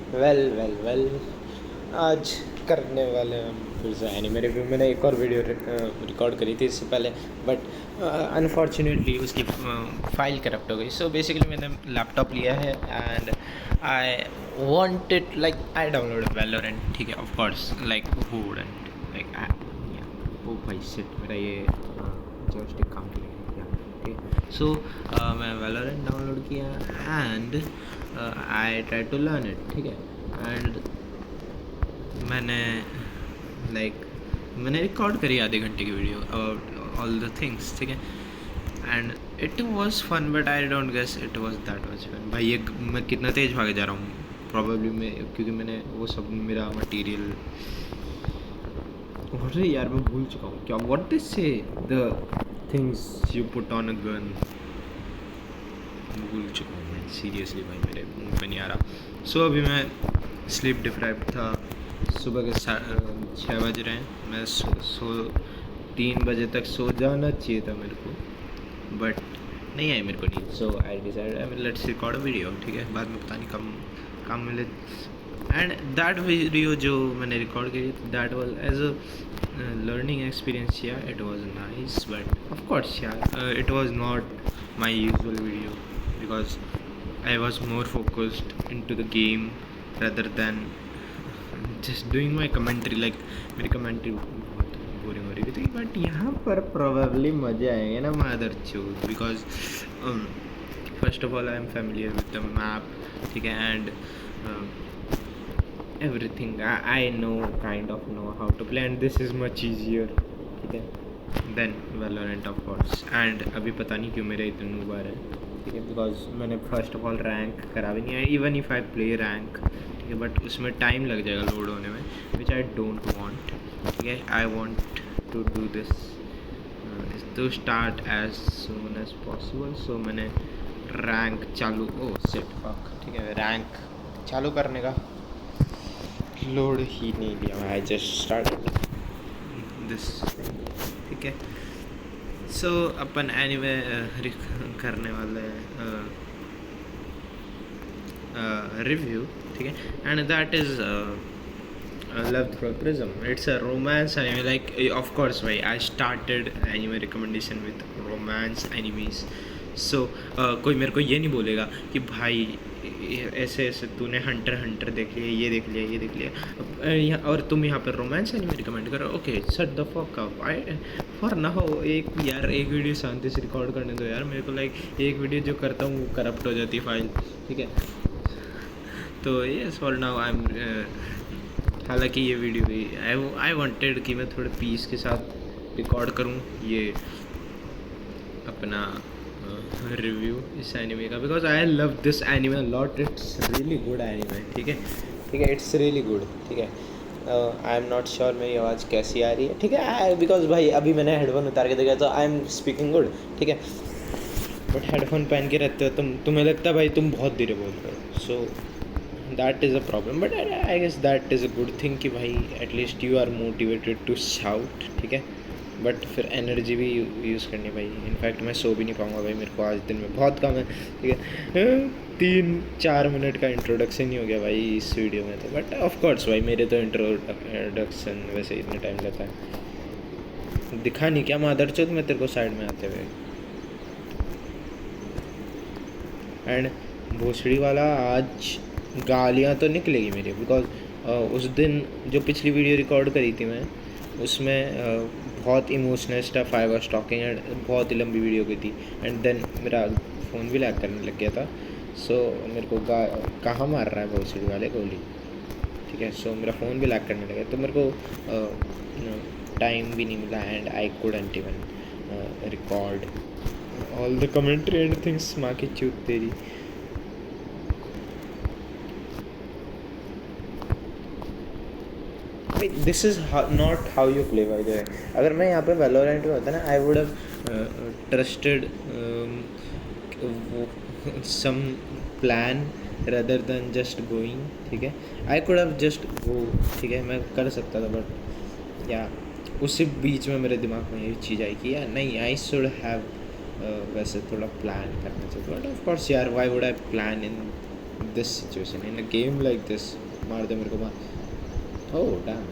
Well आज करने वाले हैं हम फिर से एनिमे रिव्यू। मैंने एक और वीडियो रिकॉर्ड करी थी इससे पहले, बट अनफॉर्चुनेटली उसकी फाइल करप्ट हो गई। सो बेसिकली मैंने लैपटॉप लिया है and I wanted like I download Valorant, ठीक है, of course like who wouldn't like oh भाई शिट, मेरा ये जॉयस्टिक काम नहीं है, ठीक है। सो मैं वैलोरेंट डाउनलोड किया and I try to learn it, ठीक है। एंड मैंने मैंने रिकॉर्ड करी आधे घंटे की video about all the things, ठीक है। And it was fun but I don't guess it was that much fun. भाई ये मैं कितना तेज़ भागे जा रहा हूँ प्रॉबेबली मैं, क्योंकि मैंने वो सब मेरा मटीरियल अरे यार मैं भूल चुका हूँ क्या व्हाट दिस से the things you put on a gun, भूल चुका हूँ मैं सीरियसली भाई, मेरे मुंह पे नहीं आ रहा। सो अभी मैं स्लीप डिप्राइव्ड था, सुबह के 6 बज रहे हैं, मैं सो 3 बजे तक सो जाना चाहिए था मेरे को, बट नहीं आई मेरे को नींद। So I decide I mean let's record a video, ठीक है। बाद में पता नहीं कम काम मिले। एंड दैट वीडियो जो मैंने रिकॉर्ड की that was as a learning experience, yeah it was nice but of course yeah it was not my usual video because I was more focused into the game rather than just doing my commentary। like मेरी commentary बहुत boring हो रही थी, but यहाँ पर probably मज़े आएंगे ना मदर चूज, because first of all I am familiar with the map, ठीक है। And everything I know kind of know how to play and this is much easier, ठीक है, then Valorant of course. And अभी पता नहीं क्यों मेरे इतने नूब आ रहे हैं, ठीक है, बिकॉज मैंने फर्स्ट ऑफ ऑल रैंक करा भी नहीं है, even if I play rank, ठीक है, बट उसमें टाइम लग जाएगा लोड होने में, विच आई डोंट वांट, ठीक है। I want to do this to start as soon as possible. So मैंने रैंक चालू सेट फक, ठीक है, रैंक चालू करने का लोड ही नहीं लिया, आई जस्ट स्टार्टेड दिस, ठीक है। सो अपन एनीवे करने वाले रिव्यू, ठीक है। And that is love through prism. It's a romance anime, like of course भाई I started anime recommendation with romance animes. So कोई मेरे को ये नहीं बोलेगा कि भाई ऐसे ऐसे तूने हंटर देख लिया, ये देख लिया, ये देख लिया यहाँ, और तुम यहाँ पर रोमांस एनिमे रिकमेंड करो। Okay shut the fuck up, I for ना हो एक वीडियो शांति से रिकॉर्ड करने दो यार मेरे को। लाइक एक वीडियो जो करता हूँ वो करप्ट हो जाती है फाइल, ठीक है। तो ये फॉर नाउ आई एम, हालांकि ये वीडियो भी आई वांटेड कि मैं थोड़े पीस के साथ रिकॉर्ड करूँ ये अपना रिव्यू इस एनिमे का, because I love this anime lot, it's really good anime, ठीक है, ठीक है, इट्स रियली गुड, ठीक है। आई एम नॉट श्योर मेरी आवाज़ कैसी आ रही है, ठीक है, बिकॉज भाई अभी मैंने हेडफोन उतार के देखा तो आई एम स्पीकिंग गुड, ठीक है, बट हेडफोन पहन के रहते हो तुम्हें लगता है भाई तुम बहुत धीरे बोल रहे हो। So that is a problem, but I guess that is a good thing कि भाई at least you are motivated to shout, ठीक है। बट फिर एनर्जी भी यूज़ करनी भाई, इनफैक्ट मैं सो भी नहीं पाऊँगा भाई, मेरे को आज दिन में बहुत काम है, ठीक है। 3-4 मिनट का इंट्रोडक्शन ही हो गया भाई इस वीडियो में तो, बट ऑफ कोर्स भाई मेरे तो इंट्रोडक्शन वैसे इतना टाइम लेता है। दिखा नहीं क्या मादरचोद मैं तेरे को साइड में आते हुए। एंड भोसड़ी वाला आज गालियाँ तो निकलेगी मेरी, बिकॉज उस दिन जो पिछली वीडियो रिकॉर्ड करी थी मैं उसमें बहुत emotional stuff I was talking and बहुत ही लंबी वीडियो की थी। एंड देन मेरा फ़ोन भी लैग करने लग गया था। सो मेरे को कहाँ मार रहा है भोसड़ी वाले गोली, ठीक है। सो मेरा फ़ोन भी लैग करने लगा तो मेरे को टाइम भी नहीं मिला and I couldn't even record all the commentary and things. माँ की चूत तेरी। This is not how you play by the way. अगर मैं यहाँ पे वैलोरेंट में होता ना I would have trusted some plan rather than just going, ठीक है। I could have just go, ठीक है, मैं कर सकता था, बट या उसी बीच में मेरे दिमाग में ये चीज़ आई कि यार नहीं आई शुड हैव वैसे थोड़ा प्लान करना चाहिए, बट ऑफ कोर्स यार why would I plan in this situation, in a game like this, मार दे मेरे को, मार। ओह डैम,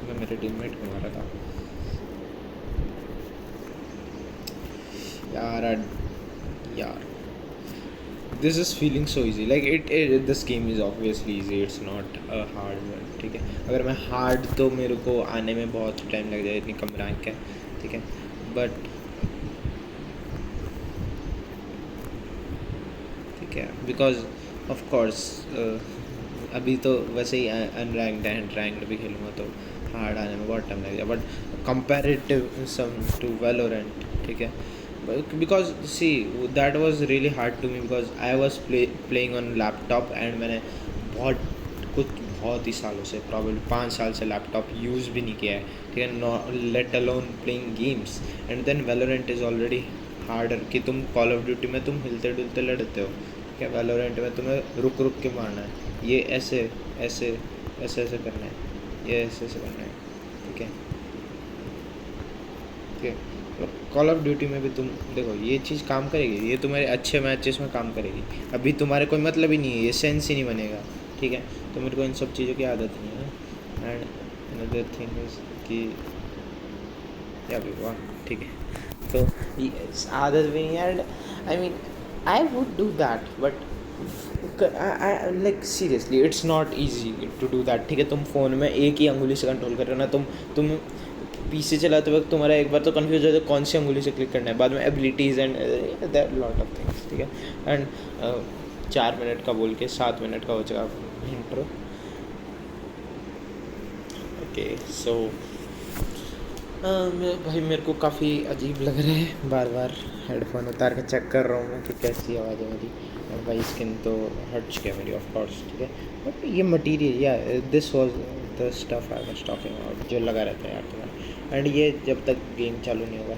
मैं मेरे टीममेट को मारा था यार। यार this is feeling so easy, like this game is obviously easy, it's not a hard one, ठीक है। अगर मैं हार्ड तो मेरे को आने में बहुत टाइम लग जाए, इतनी कम रैंक है, ठीक है। बट ठीक है, बिकॉज ऑफ कोर्स अभी तो वैसे ही अनरैंक्ड एंड रैंक्ड भी खेलूँगा तो हार्ड आने में बहुत टाइम लगेगा, but comparative some to Valorant, ठीक है। Because see that was really hard to me, because I was playing on laptop and मैंने बहुत ही सालों से, प्रॉब्लम 5 साल से लैपटॉप यूज़ भी नहीं किया है, ठीक है, no let alone playing games. And then Valorant is already harder, कि तुम कॉल ऑफ ड्यूटी में तुम हिलते डुलते लड़ते हो, ठीक है। वेलोरेंट में तुम्हें रुक रुक के मारना है, ये ऐसे ऐसे ऐसे ऐसे करना है, ये ऐसे ऐसे करना है, ठीक है, ठीक है। कॉल ऑफ ड्यूटी में भी तुम देखो ये चीज़ काम करेगी, ये तुम्हारे अच्छे मैचेस में काम करेगी, अभी तुम्हारे कोई मतलब ही नहीं है, ये सेंस ही नहीं बनेगा, ठीक है। तो मेरे को इन सब चीज़ों की आदत नहीं है। एंड अनदर थिंग इज़ कि क्या भी हुआ, ठीक है, तो आदत भी नहीं है। And I mean I would do that, but like seriously it's not easy to do that, ठीक है। तुम फ़ोन में एक ही अंगुली से कंट्रोल कर रहे हो ना, तुम पीछे चलाते वक्त तुम्हारा एक बार तो कन्फ्यूज हो जाए कौन सी अंगुली से क्लिक करना है, बाद में abilities and that lot of things, ठीक है। एंड 4 मिनट का बोल के 7 मिनट का हो जाएगा इंट्रो। ओके सो भाई मेरे को काफ़ी अजीब लग रहा है, बार बार हेडफोन उतार के चेक कर रहा हूँ मैं कि कैसी आवाज़ है मेरी। और भाई स्किन तो हट चुकी है मेरी, ऑफ कोर्स, ठीक है। बट ये मटेरियल या this was the stuff I was talking about, जो लगा रहता है यार तुम्हारा। एंड ये जब तक गेम चालू नहीं होगा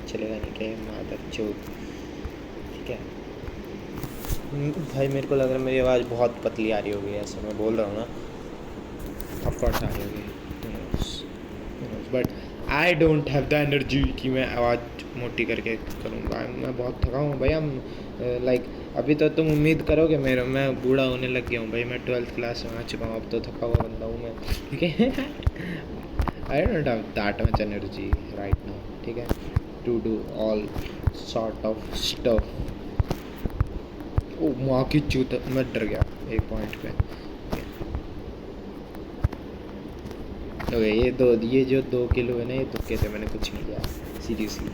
चलेगा नहीं, कि मादर चौथ, ठीक है। भाई मेरे को लग रहा है मेरी आवाज़ बहुत पतली आ रही होगी, ऐसे मैं बोल रहा हूँ ना, ऑफ कोर्स आ रही होगी, but I don't have the energy कि मैं आवाज़ मोटी करके करूँगा। मैं बहुत थका हूँ भाई, हम लाइक अभी तो तुम उम्मीद करोगे मेरे, मैं बूढ़ा होने लग गया हूँ भाई, मैं 12th क्लास में आ चुका हूँ, अब तो थका हुआ बंदा हूँ मैं, ठीक है। I don't have that much energy right now, ठीक है, to do all sort of stuff. ओ माँ की चूत, मैं डर गया एक पॉइंट पे। ओके ये जो 2 किलो है ना, ये तुक्के थे, मैंने कुछ नहीं किया सीरियसली।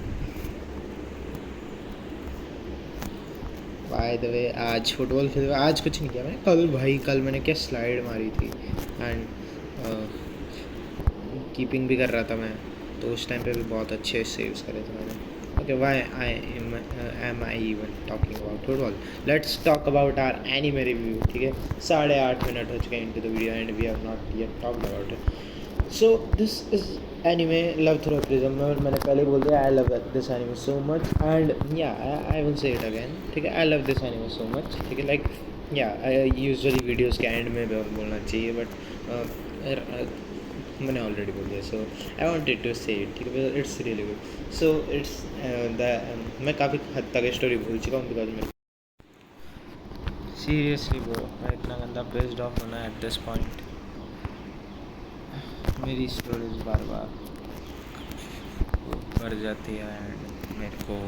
बाय द वे आज फुटबॉल खेल, आज कुछ नहीं किया मैंने, कल मैंने क्या स्लाइड मारी थी, एंड कीपिंग भी कर रहा था मैं, तो उस टाइम पे भी बहुत अच्छे सेव्स करे थे मैंने। Okay why am I even talking about football, let's talk about our anime review, ठीक है। 8.5 मिनट हो चुके हैं into the video and we have not yet talked about it. So this is anime love through prism. मैंने पहले बोल दिया, I love this anime so much, and yeah I will say it again, ठीक है। I love this anime so much, ठीक है। Like या usually videos के एंड में बोलना चाहिए, बट मैंने ऑलरेडी बोल दिया, सो आई वॉन्टेड टू से इट, ठीक है। It's really good. So it's मैं काफ़ी हद तक स्टोरी भूल चुका हूँ, बिकॉज मेरे सीरियसली वो मैं इतना गंदा बेस्ड ऑफ होना एट दिस पॉइंट, मेरी स्टोरेज बार बार बढ़ जाती है एंड मेरे को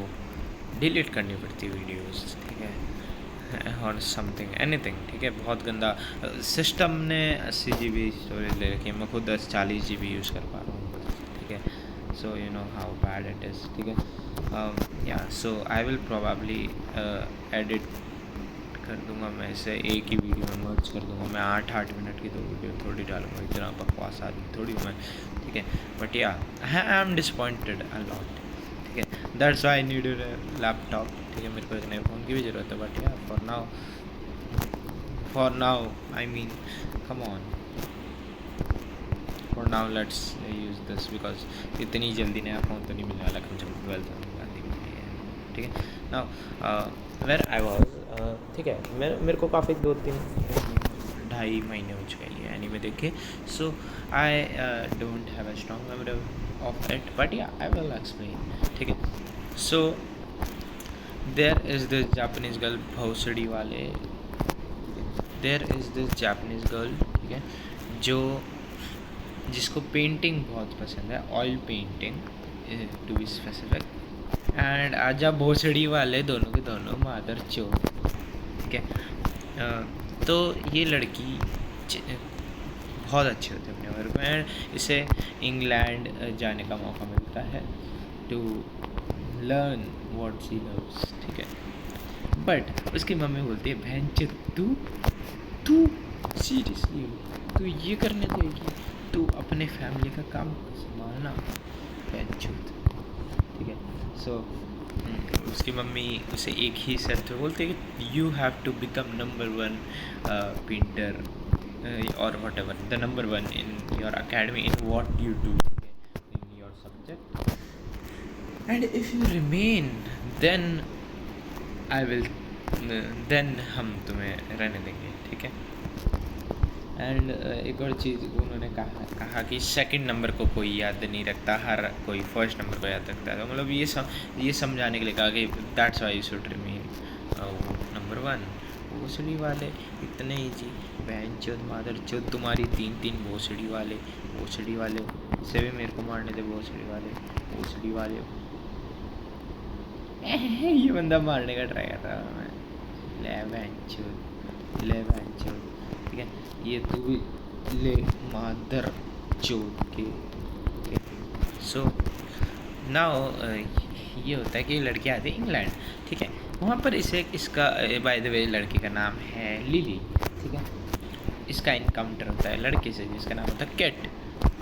डिलीट करनी पड़ती वीडियोस, ठीक है, और समथिंग एनीथिंग, ठीक है। बहुत गंदा सिस्टम ने 80 GB स्टोरेज ले रखी है, मैं खुद 40 GB यूज़ कर पा रहा हूँ, ठीक है। So you know how bad it is, ठीक है। या सो आई विल प्रोबेबली एडिट कर दूंगा मैं इसे एक ही वीडियो में मर्ज कर दूंगा, मैं 8 मिनट की 2 वीडियो थोड़ी डालूंगा, इतना बकवास आदमी थोड़ी हूँ मैं, ठीक है। But yeah I am disappointed a lot, ठीक है। That's why I needed a laptop, ठीक है। मेरे को एक नए फ़ोन की भी ज़रूरत है, बट या for now I mean come on, for now let's use this, because इतनी जल्दी नया फ़ोन तो नहीं मिलने वाला, कम से कम 12 ठीक है। नाउ वेयर आई वॉज, ठीक है। मेरे को काफ़ी 2-3 महीने हो चुके हैं ये एनीमे देखे, so I don't have a strong memory of it, but yeah I will explain, ठीक है। So there is this Japanese girl भोसड़ी वाले, there is this Japanese girl, ठीक है, जिसको पेंटिंग बहुत पसंद है, oil painting to be specific. And आजा भोसड़ी वाले दोनों के दोनों मादर चोद, ठीक है। तो ये लड़की बहुत अच्छे होते हैं अपने वर्क में, एंड इसे इंग्लैंड जाने का मौका मिलता है to learn what she loves, ठीक है। बट उसकी मम्मी बोलती है बहन तू तू सीरियसली तू ये करने देगी, तू अपने फैमिली का काम संभालना बहन, ठीक है। सो उसकी मम्मी उसे एक ही शर्त पे बोलती है कि you have to become number 1 painter और whatever the number 1 in your academy in what you do in your subject, and if you remain then I will, then हम तुम्हें रहने देंगे, ठीक है। एंड एक और चीज़ उन्होंने कहा कि सेकंड नंबर को कोई याद नहीं रखता, हर कोई फर्स्ट नंबर को याद रखता है। तो मतलब ये समझाने के लिए कहा कि that's why you should remain number 1। भोसड़ी वाले इतने ही जी, बहन चोद मादर चोद तुम्हारी 3 भोसड़ी वाले इसे भी मेरे को मारने दे, भोसड़ी वाले ये बंदा मारने का ट्राई कर रहा है, ले बहन चोद, ठीक है, ये तू भी ले मादर चोद के। सो नाउ ये होता है कि लड़की आती है इंग्लैंड, ठीक है। वहाँ पर इसका बाय द वे लड़की का नाम है लिली, ठीक है। इसका इनकाउंटर होता है लड़के से जिसका नाम होता है किट,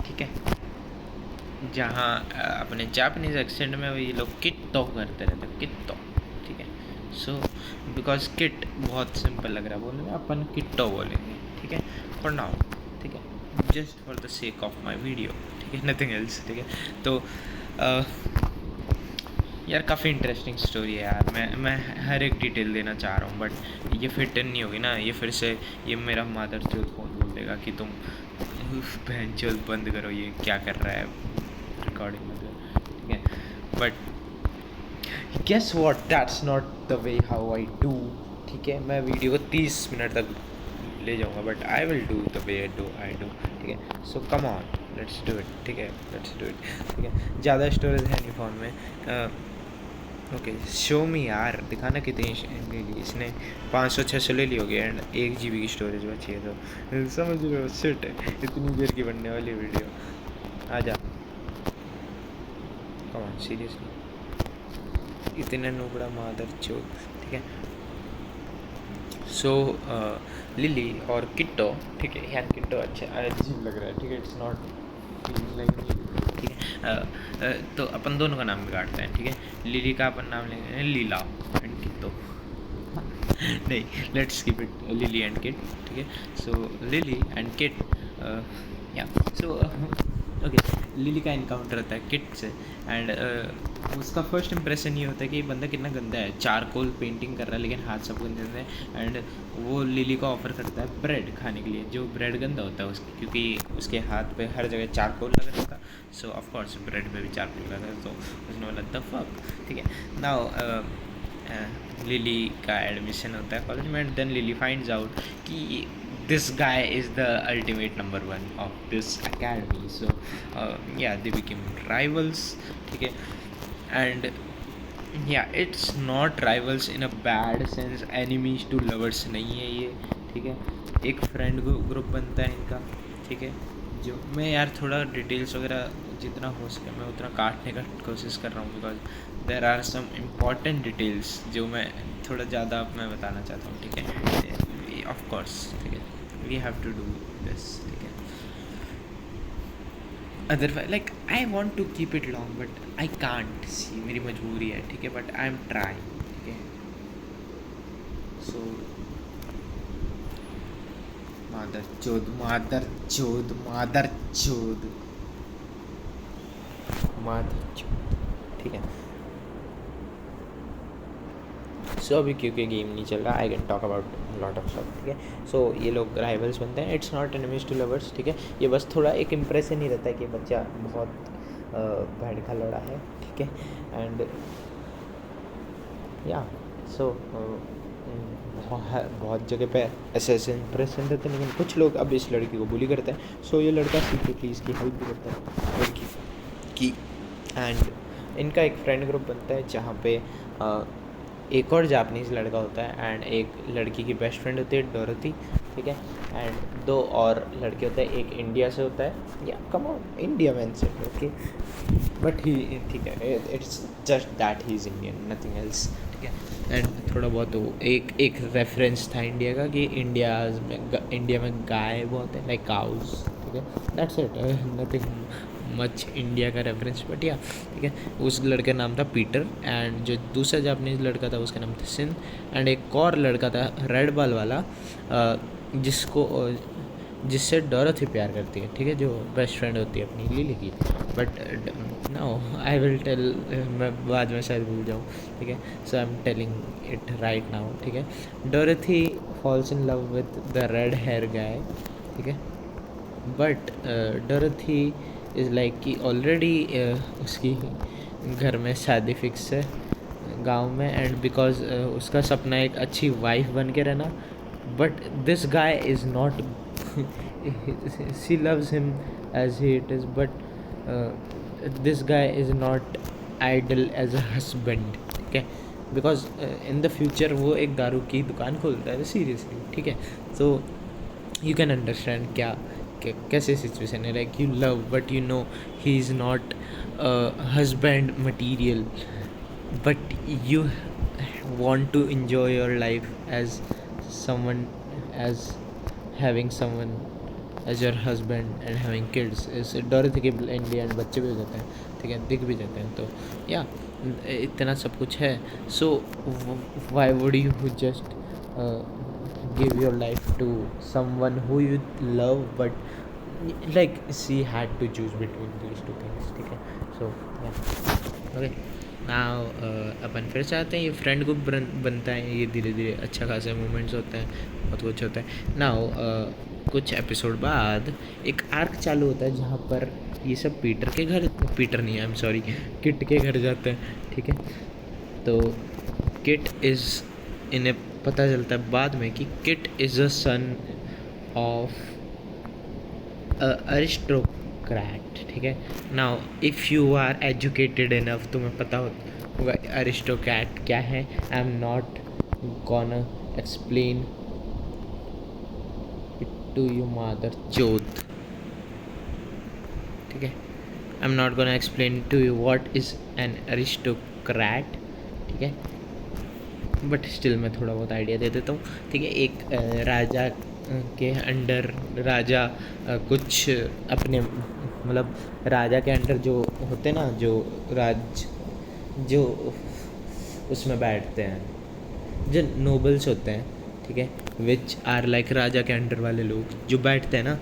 ठीक है। जहाँ अपने जापानीज एक्सेंट में ये लोग किट्टो करते रहते हैं, किट्टो, ठीक है। सो बिकॉज किट बहुत सिंपल लग रहा है बोलने में, अपन किट्टो बोलेंगे, ठीक है, फॉर नाउ, ठीक है, just for the sake of my video, ठीक है, नथिंग एल्स, ठीक है। तो यार काफ़ी इंटरेस्टिंग स्टोरी है यार, मैं हर एक डिटेल देना चाह रहा हूँ, बट ये फिट नहीं होगी ना, ये फिर से ये मेरा मादर चोद फोन बोल देगा कि तुम बहन चोद बंद करो, ये क्या कर रहा है रिकॉर्डिंग में, ठीक है। But guess what, that's not the way how I do, ठीक है। मैं वीडियो को 30 मिनट तक ले जाऊँगा, but I will do the way I do, ठीक है। So come on, let's do it, ठीक है, लेट्स डू इट, ठीक है। ज़्यादा स्टोरेज है नहीं फ़ोन में, ओके शो मी यार, दिखाना कितनी ले ली इसने, 500-600 ले ली होगी, एंड 1 GB की स्टोरेज बची है, तो समझ रहे हो, सिट है इतनी देर की बनने वाली वीडियो, आ जा कम ऑन सीरियसली, इतने नुबड़ा मादर चोद, ठीक है। सो लिली और किट्टो, ठीक है यार, किट्टो अच्छा अजीब लग रहा है, ठीक है, इट्स नॉट फीलिंग लाइक, ठीक है। तो अपन दोनों का नाम बिगाड़ते हैं, ठीक है। लिली का अपन नाम लेंगे लीला एंड किट्टो नहीं, let's keep it lily and kit, ठीक है। सो लिली एंड किट, या सो ओके, लिली का इनकाउंटर होता है किट से, एंड उसका फर्स्ट इंप्रेशन ये होता है कि ये बंदा कितना गंदा है, चारकोल पेंटिंग कर रहा है लेकिन हाथ सब गंदे होते हैं, एंड वो लिली को ऑफर करता है ब्रेड खाने के लिए, जो ब्रेड गंदा होता है उसकी, क्योंकि उसके हाथ पे हर जगह चारकोल लग रहा था, सो ऑफकोर्स ब्रेड पे भी चारकोल लगा था, तो उसने बोला द फक, ठीक है। नाउ लिली का एडमिशन होता है कॉलेज में, and then Lily finds out कि this guy is the ultimate number 1 of this academy, so yeah, they became rivals, ठीक है। and yeah, it's not rivals in a bad sense, enemies to lovers नहीं है ये, ठीक है। एक friend group बनता है इनका, ठीक है, जो मैं यार थोड़ा डिटेल्स वगैरह जितना हो सके मैं उतना काटने का कोशिश कर रहा हूँ, because there are some important details जो मैं थोड़ा ज़्यादा मैं बताना चाहता हूँ, ठीक है, ऑफ कोर्स, ठीक है, we have to do this, ठीक है। Otherwise like I want to keep it long but I can't see, मेरी मजबूरी है, ठीक है, बट आई एम ट्राइंग, ठीक है। सो मादर चोद मादर चोद मादर चोद मादर चोद, ठीक है। सो अभी क्योंकि गेम नहीं चल रहा, I can talk about lot of stuff, ठीक है। सो ये लोग राइवल्स बनते हैं, it's not enemies to lovers, ठीक है। ये बस थोड़ा एक इम्प्रेशन ही रहता है कि बच्चा बहुत भड़का लड़ा है, ठीक है। एंड या सो बहुत जगह पे ऐसे ऐसे इंप्रेशन रहते हैं, लेकिन कुछ लोग अब इस लड़की को बुली करते हैं। सो ये लड़का सीक्रेटली इसकी हेल्प भी करता है लड़की की। एंड इनका एक फ्रेंड ग्रुप बनता है जहाँ पे एक और जापानीज़ लड़का होता है एंड एक लड़की की बेस्ट फ्रेंड होती है डोरथी, ठीक है। एंड दो और लड़के होते हैं, एक इंडिया से होता है, या कम ऑन इंडिया मैन से, ओके, बट ही, ठीक है, it's just that he is Indian, nothing else, ठीक है। एंड थोड़ा बहुत वो एक रेफरेंस था इंडिया का कि इंडिया में गाय बहुत है, लाइक काउज, ठीक है, that's it, nothing much India का रेफरेंस, बट या ठीक है। उस लड़के का नाम था पीटर एंड जो दूसरा जापानीज लड़का था उसका नाम था सिन। एंड एक और लड़का था रेड बाल वाला जिससे डोरथी प्यार करती है, ठीक है, जो बेस्ट फ्रेंड होती है अपनी लिली की। But no, I will tell, मैं बाद में शायद भूल जाऊँ, ठीक है। So I am telling it right now, ठीक है। Dorothy falls in love with the red hair guy, ठीक है। बट डोरथी इज़ लाइक कि ऑलरेडी उसकी घर में शादी फिक्स है गांव में, एंड बिकॉज उसका सपना एक अच्छी वाइफ बन के रहना। But this guy is not, she loves him as he it is, but this guy is not ideal as a husband, ठीक है। बिकॉज इन द फ्यूचर वो एक दारू की दुकान खोलता है सीरियसली, ठीक है। तो यू कैन अंडरस्टैंड क्या कैसे सिचुएशन है, like you love but you know he is not husband material, but you want to enjoy your life as someone, as having someone as your husband and having kids is डोरथी के Indian बच्चे भी हो जाते हैं, ठीक है, दिख भी जाते हैं। तो या इतना सब कुछ है। सो why would you just give your life to someone who you love, but like she had to choose between these two things, ठीक है। So yeah, okay, नाउ अपन फिर चाहते हैं ये फ्रेंड ग्रुप बनता है, ये धीरे धीरे अच्छा खासा मूवमेंट्स होते हैं, बहुत कुछ होता है। नाउ कुछ एपिसोड बाद एक आर्क चालू होता है जहाँ पर ये सब पीटर नहीं, आई एम सॉरी, किट के घर जाते हैं, ठीक है। तो किट इज़, इन्हें पता चलता है बाद में कि Kit is a son of aristocrat, ठीक है। Now if you are educated enough, तुम्हें पता होगा अरिस्टोक्रैट क्या है। I am not gonna explain it to you मादर चोद, ठीक है। I am not gonna explain to you what is an aristocrat, ठीक है, बट स्टिल मैं थोड़ा बहुत आइडिया दे देता हूँ, ठीक है। एक राजा के अंडर राजा कुछ अपने, मतलब राजा के अंडर जो होते हैं ना, जो उसमें बैठते हैं, जो नोबल्स होते हैं, ठीक है, विच आर लाइक राजा के अंडर वाले लोग जो बैठते हैं ना,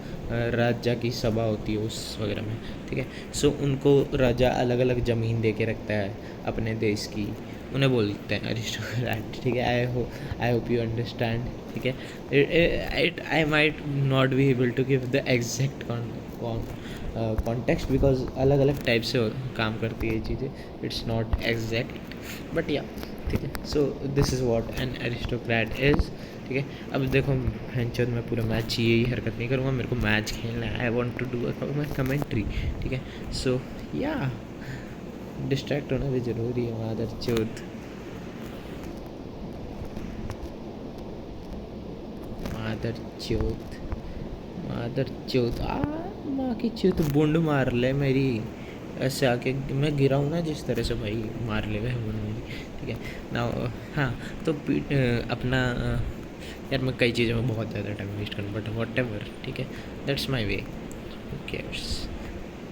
राजा की सभा होती है उस वगैरह में, ठीक है। सो उनको राजा अलग अलग ज़मीन दे के रखता है अपने देश की, उन्हें बोलते हैं अरिस्टोक्रेट, ठीक है। आई होप यू अंडरस्टैंड, ठीक है। I might not be able to give the exact context because अलग अलग टाइप से काम करती है ये चीज़ें, इट्स नॉट एग्जैक्ट, बट या, ठीक है। सो this is what an aristocrat is, ठीक है। अब देखो हैंचोद, मैं पूरा मैच यही हरकत नहीं करूँगा, मेरे को मैच खेलना है, I want to do a commentary, ठीक है। सो या डिस्ट्रैक्ट होना भी ज़रूरी है, मादर चौथ, मादर चौथ, मादर चौथ, माँ की चौथ बूंद मार ले मेरी, ऐसे आके मैं गिरा हूँ ना जिस तरह से, भाई मार ले गए बूंद मेरी, ठीक है ना। हाँ, तो अपना यार मैं कई चीज़ों में बहुत ज़्यादा टाइम वेस्ट करूँ, बट वॉट एवर, ठीक है, दैट्स माई वे, केयर्स,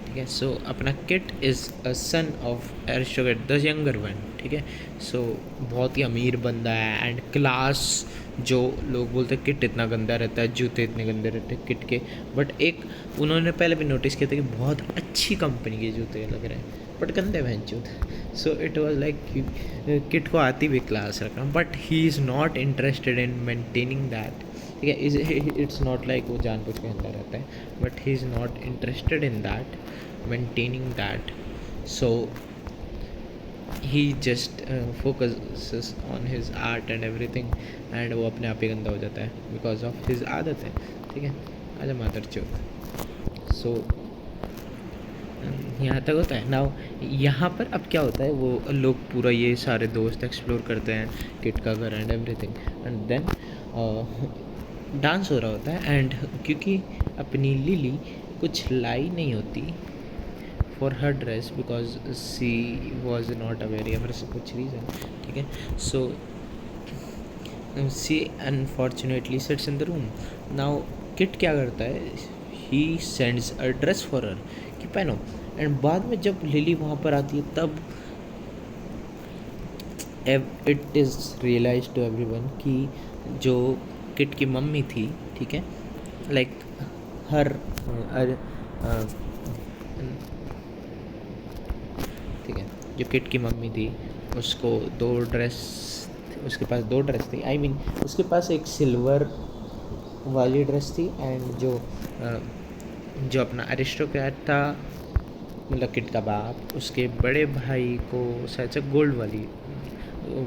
ठीक है। सो अपना kit is a son of aristocrat the younger one, ठीक है। सो बहुत ही अमीर बंदा है एंड क्लास, जो लोग बोलते हैं किट इतना गंदा रहता है, जूते इतने गंदे रहते हैं किट के, बट एक उन्होंने पहले भी नोटिस किया था कि बहुत अच्छी कंपनी के जूते लग रहे हैं, बट गंदे बहन जूते। So it was like kit को आती भी क्लास रखा, but he is not interested in maintaining that, ठीक है। इट्स नॉट लाइक वो जानबूझ के अंदर रहता है, but he is not interested in that, maintaining that. So he just focuses on his art and everything, and वो अपने आप ही गंदा हो जाता है बिकॉज ऑफ हिज आदत है, ठीक है। आजा मादर चौथ। सो यहाँ तक होता है। नाउ यहाँ पर अब क्या होता है, वो लोग पूरा ये सारे दोस्त एक्सप्लोर करते हैं किट का घर and everything, and then dance हो रहा होता है। एंड क्योंकि अपनी लिली कुछ लाई नहीं होती for her dress because she was not aware से कुछ रीज़न, ठीक है। So she unfortunately sits in the room. Now Kit क्या करता है, he sends a dress for her कि पहनो, एंड बाद में जब लिली वहाँ पर आती है तब it is realise to everyone कि जो किट की मम्मी थी, ठीक है, लाइक हर ठीक है, जो किट की मम्मी थी उसको उसके पास दो ड्रेस थी, आई मीन उसके पास एक सिल्वर वाली ड्रेस थी, एंड जो अपना अरिस्टोक्रेट था, मतलब किट का बाप, उसके बड़े भाई को शायद से गोल्ड वाली,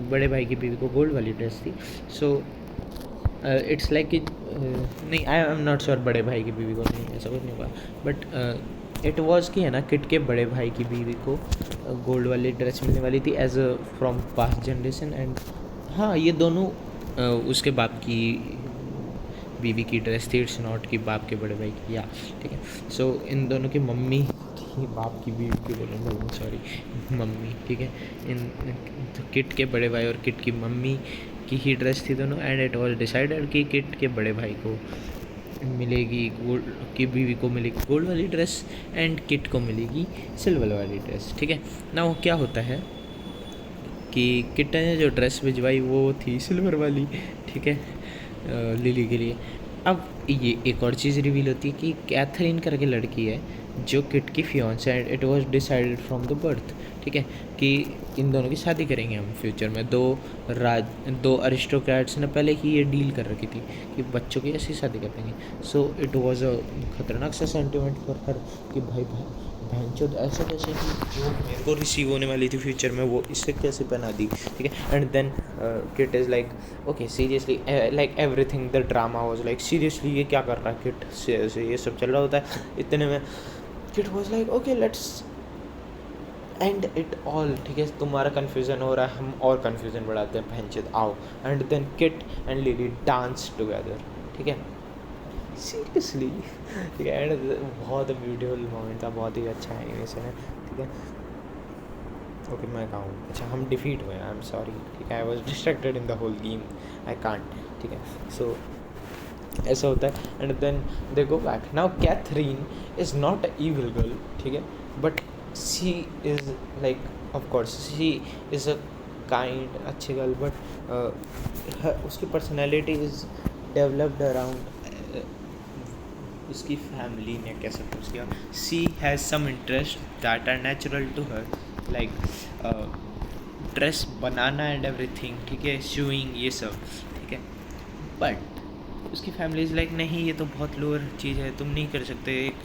बड़े भाई की बीवी को गोल्ड वाली ड्रेस थी। सो इट्स लाइक कि नहीं, आई एम नॉट श्योर बड़े भाई की बीवी को नहीं, ऐसा कुछ नहीं हुआ, बट इट वॉज कि है ना, किट के बड़े भाई की बीवी को गोल्ड वाली ड्रेस मिलने वाली थी as a from past generation. And हाँ, ये दोनों उसके बाप की बीवी की ड्रेस थी, इट्स नॉट कि बाप के बड़े भाई की, या ठीक है। सो इन दोनों की मम्मी थी, बाप की बीवी की बोल रहा हूँ, सॉरी, मम्मी, ठीक है। इन तो किट के बड़े भाई और किट की मम्मी की ही ड्रेस थी दोनों, एंड इट वॉज डिसाइडेड कि किट के बड़े भाई को मिलेगी गोल्ड की बीवी को मिलेगी गोल्ड वाली ड्रेस, एंड किट को मिलेगी सिल्वर वाली ड्रेस, ठीक है ना। वो क्या होता है कि किट ने जो ड्रेस भिजवाई वो थी सिल्वर वाली, ठीक है, लिली के लिए। अब ये एक और चीज़ रिवील होती है कि कैथरीन करके लड़की है जो किट की fiance, and it was decided from the birth, ठीक है, कि इन दोनों की शादी करेंगे हम फ्यूचर में। दो अरिस्टोक्रेट्स ने पहले ही ये डील कर रखी थी कि बच्चों की ऐसी शादी कर देंगे। सो इट वाज अ खतरनाक सा सेंटिमेंट फॉर हर कि भाई बहनचोद ऐसा कैसे कि जो मेरे को रिसीव होने वाली थी फ्यूचर में वो इससे कैसे पहना दी, ठीक है। And then Kit is like okay seriously, like everything the drama was like seriously ये क्या कर रहा है किट से ये सब चल रहा होता है। इतने में kit was like okay let's end it all, ठीक है, तुम्हारा कन्फ्यूज़न हो रहा है, हम और कन्फ्यूज़न बढ़ाते हैं, बहनचोद आओ। And then Kit and Lily dance together, ठीक है, सीरियसली, ठीक है। एंड बहुत ब्यूटीफुल मोमेंट था, बहुत ही अच्छा एनिमेशन है, ठीक है। ओके मैं कहूँ, अच्छा हम डिफीट हुए, आई एम सॉरी, ठीक है, I was distracted in the whole game, I can't, ठीक है। सो ऐसा होता है, and then they go back. Now Catherine is not a evil girl, ठीक है, but she is like of course she is a kind अच्छी girl, but उसकी पर्सनैलिटी इज़ डेवलप्ड अराउंड उसकी फैमिली ने कैसे पुश किया। She has some interest that are natural to her, like dress बनाना and everything, ठीक है, shooing ये सब, ठीक है। बट उसकी फैमिली इज़ लाइक नहीं ये तो बहुत लोअर चीज़ है, तुम नहीं कर सकते, एक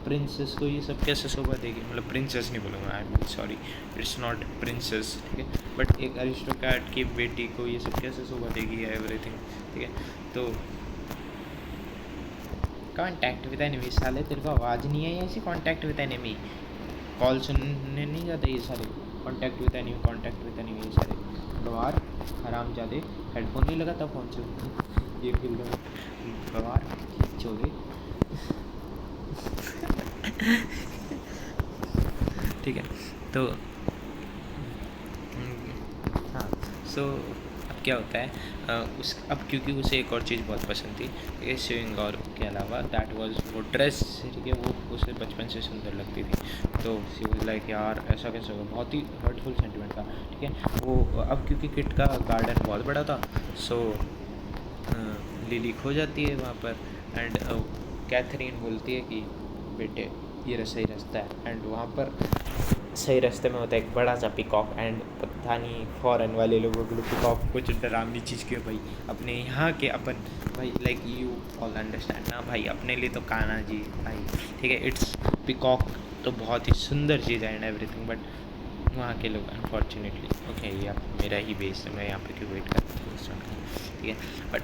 प्रिंसेस को ये सब कैसे शोभा देगी, मतलब प्रिंसेस नहीं बोलूँगा, आई am sorry it's not princess, ठीक है, बट एक अरिस्टोक्रेट की बेटी को ये सब कैसे शोभा देगी एवरीथिंग, ठीक है। तो कॉन्टैक्ट विद एनिमी, साले तेरे को आवाज़ नहीं है ऐसी, कॉन्टैक्ट विद एनिमी, कॉल सुनने नहीं जाते ये सारे, कॉन्टैक्ट विद एनिमी ये सारे गवार हराम जादे, हेडफोन नहीं लगा था फ़ोन से ये फिल गवार चोदे ठीक है। तो हाँ, सो अब क्या होता है अब क्योंकि उसे एक और चीज़ बहुत पसंद थी, ठीक है, स्विंग और के अलावा दैट वाज वो ड्रेस, ठीक है, वो उसे बचपन से सुंदर लगती थी। तो सी वाज लाइक यार ऐसा कैसे होगा, बहुत ही हर्टफुल सेंटिमेंट था, ठीक है। वो अब क्योंकि किट का गार्डन बहुत बड़ा था, सो लिली खो जाती है वहाँ पर, एंड कैथरीन बोलती है कि बेटे ये सही रास्ता है, एंड वहाँ पर सही रास्ते में होता है एक बड़ा सा पिकॉक, एंड पता नहीं फॉरेन वाले लोगों के लिए पिकॉक कुछ डरावनी चीज़ क्यों भाई, अपने यहाँ के अपन भाई लाइक यू ऑल अंडरस्टैंड ना भाई, अपने लिए तो कान्हा जी भाई, ठीक है, इट्स पिकॉक तो बहुत ही सुंदर चीज़ है एंड एवरीथिंग, बट वहाँ के लोग अनफॉर्चुनेटली ओके या मेरा ही बेस है, मैं यहाँ पे क्यों वेट कर रहा हूँ, ठीक है। बट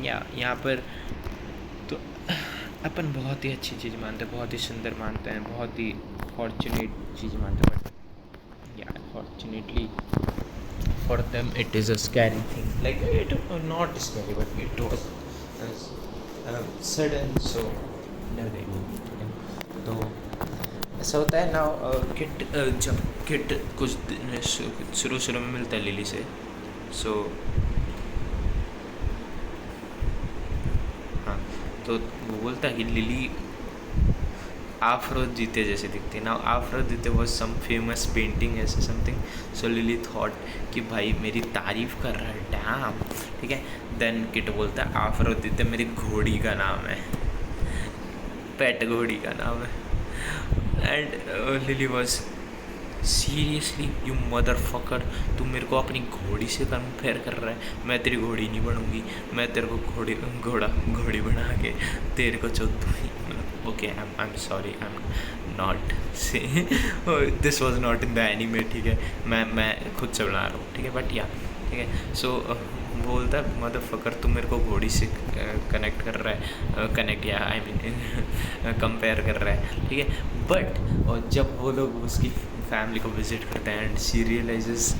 या यहाँ पर तो अपन बहुत ही अच्छी चीज़ मानते हैं, बहुत ही सुंदर मानते हैं, बहुत ही फॉर्चुनेट चीज़ मानते हैं। बट या unfortunately for them it is a scary thing, like it not scary but it was sudden, so डरे। तो ऐसा होता है ना, किट जब किट कुछ दिन शुरू शुरू में मिलता है लिली से, सो हाँ, तो वो बोलता है कि लिली Aphrodite जैसे दिखती है ना। Aphrodite was some famous painting ऐसे समथिंग, सो लिली थॉट कि भाई मेरी तारीफ़ कर रहा है, डैम, ठीक है। देन किट बोलता है Aphrodite मेरी घोड़ी का नाम है, पेट घोड़ी का नाम है। And lily was seriously you mother fucker, तू मेरे को अपनी घोड़ी से कंपेयर कर रहा है, मैं तेरी घोड़ी नहीं बनूंगी, मैं तेरे को घोड़ी बना के तेरे को दूँगी। Okay I am sorry, I am not say this was not in the anime, ठीक है, मैं खुद से बना रहा हूँ, ठीक है। बट या ठीक है, सो बोलता है मदर फकर तू मेरे को घोड़ी से कनेक्ट कर रहा है, कनेक्ट या आई मीन कंपेयर कर रहा है, ठीक है। बट और जब वो लोग उसकी फैमिली को विजिट करते हैं एंड शी रियलाइजेस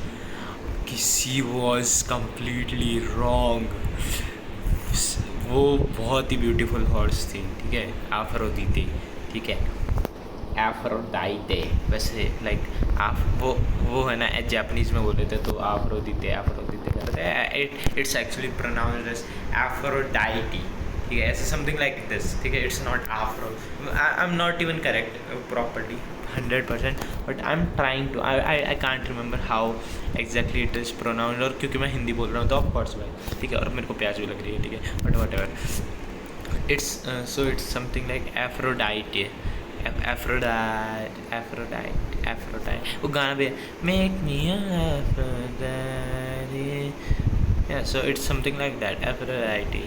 कि शी वॉज कम्प्लीटली रॉन्ग, वो बहुत ही ब्यूटीफुल हॉर्स थी, ठीक है, एफ्रोदिते, ठीक है, एफ्रोडाइटे वैसे लाइक आप वो है ना जापानीज़ में बोले थे तो एफ्रोदिते करते हैं, it's actually pronounced as Aphrodite, ठीक है, ऐसे समथिंग लाइक दिस, ठीक है। It's not Afro, I am not even correct properly 100%, but I am trying to, I can't remember how exactly it is pronounced, और क्योंकि मैं हिंदी बोल रहा हूँ तो ऑफ कोर्स भाई, ठीक है, और मेरे को प्याज भी लग रही है, ठीक है, but whatever it's so it's something like Aphrodite, Aphrodite वो गाना भी है, make me Aphrodite, yeah, so it's something like that, Aphrodite,